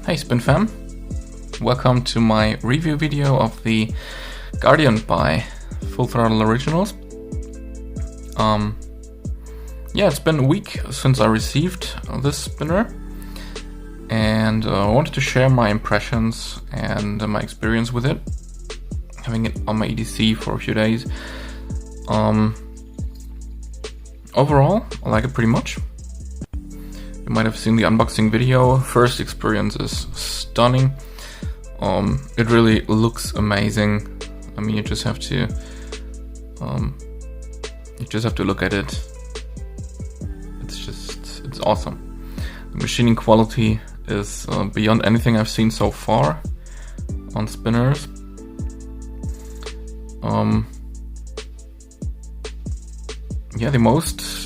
Hey Spin fam, welcome to my review video of the Guardian by Full Throttle Originals. Yeah, it's been a week since I received this spinner, and I wanted to share my impressions and my experience with it, having it on my EDC for a few days. Overall, I like it pretty much. You might have seen the unboxing video. First experience is stunning. It really looks amazing. I mean, you just have to look at it. It's awesome. The machining quality is beyond anything I've seen so far on spinners. Yeah, the most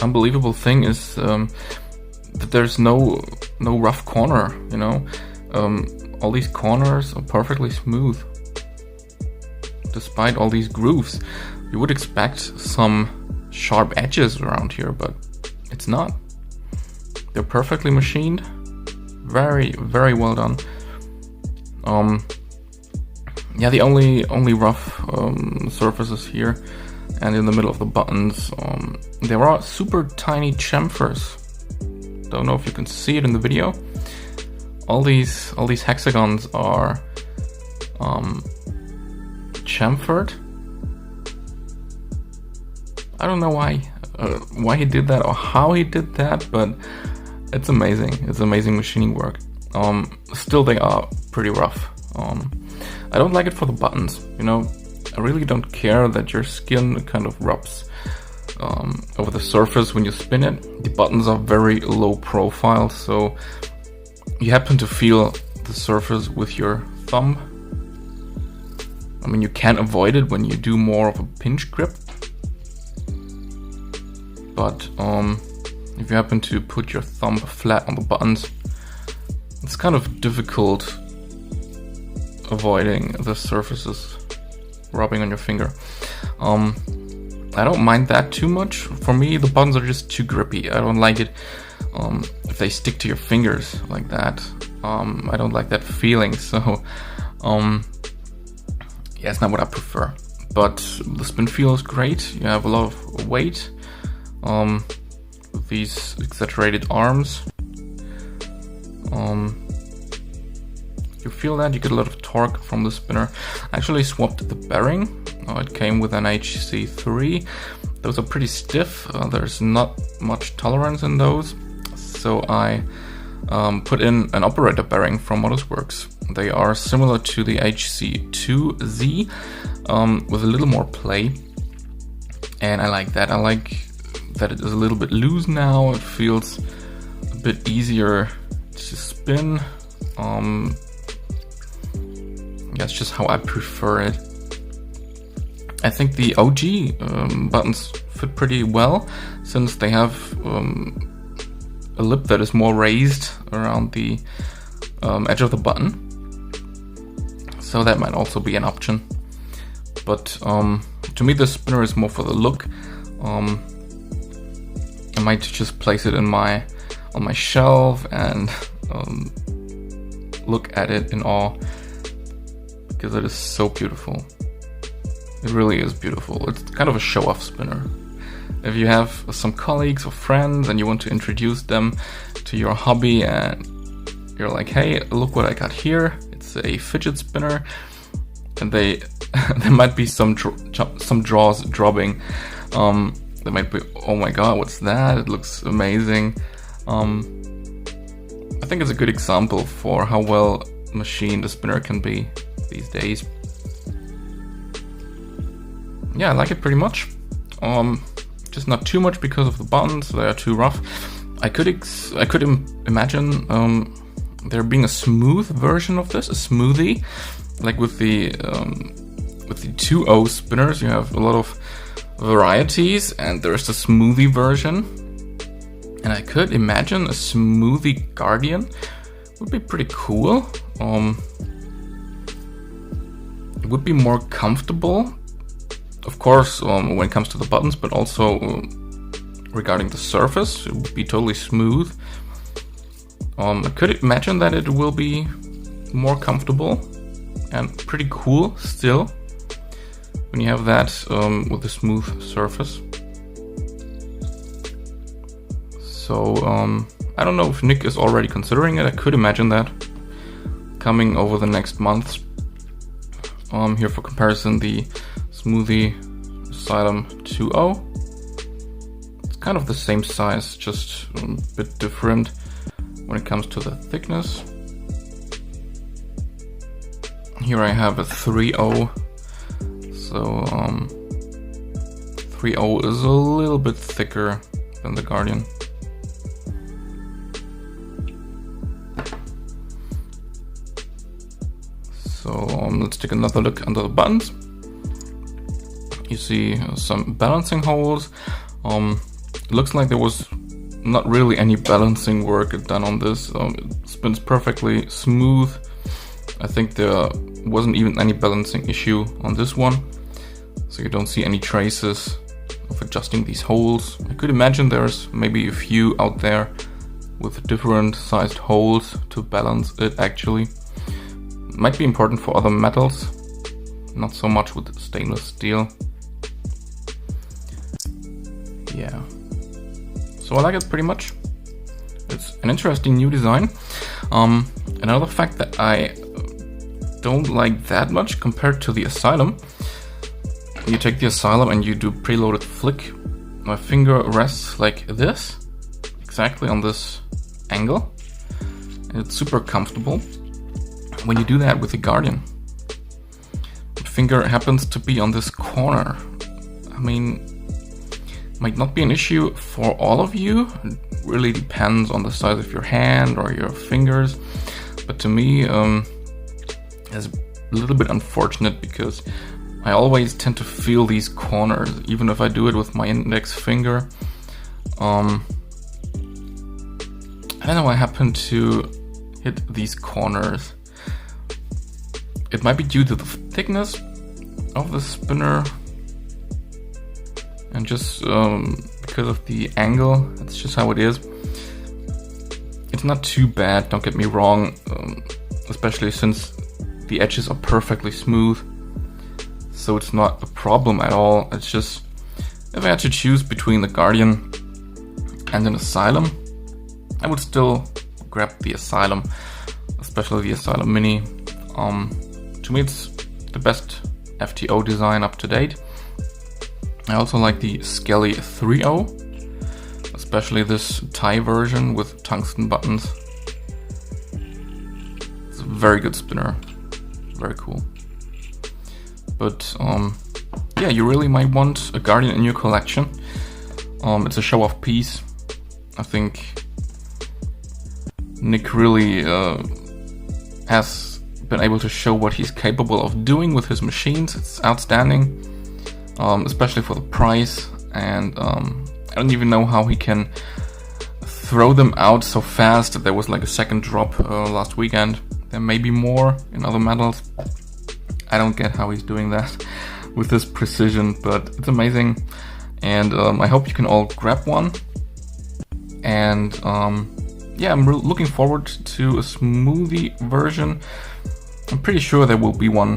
unbelievable thing is that there's no rough corner, you know. All these corners are perfectly smooth despite all these grooves. You would expect some sharp edges around here, but it's not. They're perfectly machined. Very, very well done. Yeah, the only rough surfaces here and in the middle of the buttons, there are super tiny chamfers. Don't know if you can see it in the video. All these hexagons are chamfered. I don't know why he did that or how he did that, but it's amazing. It's amazing machining work. Still, they are pretty rough. I don't like it for the buttons, you know. I really don't care that your skin kind of rubs over the surface when you spin it. The buttons are very low profile, so you happen to feel the surface with your thumb. I mean, you can't avoid it when you do more of a pinch grip, but if you happen to put your thumb flat on the buttons, it's kind of difficult avoiding the surfaces rubbing on your finger. I don't mind that too much. For me, the buttons are just too grippy. I don't like it if they stick to your fingers like that. I don't like that feeling, so yeah, it's not what I prefer. But the spin feel is great. You have a lot of weight with these exaggerated arms. You feel that, you get a lot of torque from the spinner. I actually swapped the bearing. It came with an HC3. Those are pretty stiff. There's not much tolerance in those. So I put in an operator bearing from Motorworks. They are similar to the HC2Z with a little more play. And I like that. I like that it is a little bit loose now. It feels a bit easier to spin. That's just how I prefer it. I think the OG buttons fit pretty well, since they have a lip that is more raised around the edge of the button. So that might also be an option. But to me, the spinner is more for the look. I might just place it on my shelf and look at it in awe, because it is so beautiful. It really is beautiful. It's kind of a show-off spinner. If you have some colleagues or friends and you want to introduce them to your hobby and you're like, hey, look what I got here. It's a fidget spinner. And there might be some jaws dropping. They might be, oh my god, what's that? It looks amazing. I think it's a good example for how well machined a spinner can be these days. Yeah, I like it pretty much. Just not too much because of the buttons. They are too rough. I could imagine there being a smooth version of this, a smoothie, like with the 2.0 spinners. You have a lot of varieties, and there's the smoothie version. And I could imagine a Smoothie Guardian would be pretty cool. It would be more comfortable, of course, when it comes to the buttons, but also regarding the surface. It would be totally smooth. I could imagine that it will be more comfortable and pretty cool still when you have that with the smooth surface. So I don't know if Nick is already considering it. I could imagine that coming over the next months. Here for comparison, the Smoothie Asylum 2.0. It's kind of the same size, just a bit different when it comes to the thickness. Here I have a 3.0. So 3.0 is a little bit thicker than the Guardian. So let's take another look under the buttons. You see some balancing holes. It looks like there was not really any balancing work done on this. It spins perfectly smooth. I think there wasn't even any balancing issue on this one. So you don't see any traces of adjusting these holes. I could imagine there's maybe a few out there with different sized holes to balance it actually. Might be important for other metals, not so much with stainless steel. Yeah, so I like it pretty much. It's an interesting new design. Another fact that I don't like that much compared to the Asylum. You take the Asylum and you do preloaded flick. My finger rests like this, exactly on this angle. And it's super comfortable. When you do that with the Guardian, the finger happens to be on this corner. I mean, might not be an issue for all of you. It really depends on the size of your hand or your fingers. But to me, it's a little bit unfortunate because I always tend to feel these corners, even if I do it with my index finger. I don't know, I happen to hit these corners. It might be due to the thickness of the spinner and just because of the angle. That's just how it is. It's not too bad, don't get me wrong, especially since the edges are perfectly smooth, so it's not a problem at all. It's just, if I had to choose between the Guardian and an Asylum, I would still grab the Asylum, especially the Asylum Mini. To me, it's the best FTO design up to date. I also like the Skelly 3.0, especially this Thai version with tungsten buttons. It's a very good spinner, very cool. But yeah, you really might want a Guardian in your collection. It's a show-off piece. I think Nick really has been able to show what he's capable of doing with his machines. It's outstanding, especially for the price, and I don't even know how he can throw them out so fast. There was like a second drop last weekend. There may be more in other metals. I don't get how he's doing that with this precision, but it's amazing, and I hope you can all grab one. And yeah, I'm looking forward to a Smoothie version. I'm pretty sure there will be one